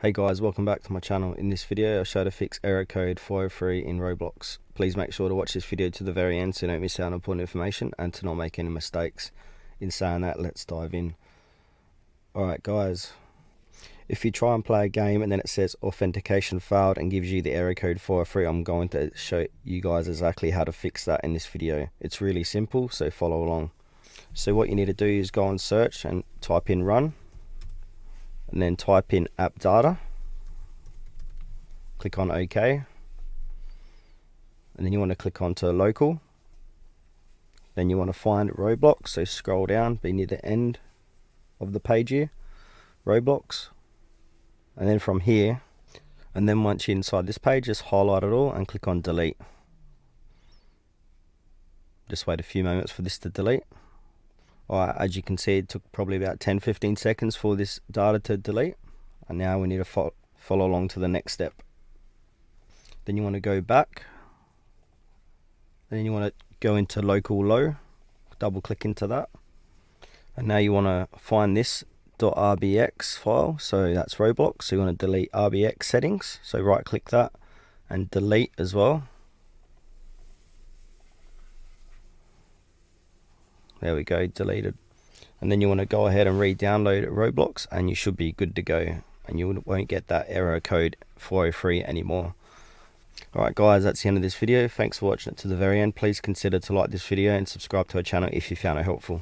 Hey guys, welcome back to my channel. In this video I'll show how to fix error code 403 in Roblox. Please make sure to watch this video to the very end so you don't miss out on important information and to not make any mistakes. In saying that, let's dive in. Alright guys, if you try and play a game and then it says authentication failed and gives you the error code 403, I'm going to show you guys exactly how to fix that in this video. It's really simple, so follow along. So what you need to do is go on search and type in run, and then type in app data, click on OK, and then you want to click onto local. Then you want to find Roblox, so scroll down, be near the end of the page here, Roblox, and then from here, and then once you're inside this page, just highlight it all and click on delete. Just wait a few moments for this to delete. Alright, as you can see, it took probably about 10-15 seconds for this data to delete, and now we need to follow along to the next step. Then you want to go back, then you want to go into local low, double click into that, and now you want to find this .rbx file, so that's Roblox, so you want to delete rbx settings, so right click that and delete as well. There we go, deleted. And then you want to go ahead and re-download Roblox and you should be good to go, and you won't get that error code 403 anymore. Alright guys, that's the end of this video. Thanks for watching it to the very end. Please consider to like this video and subscribe to our channel if you found it helpful.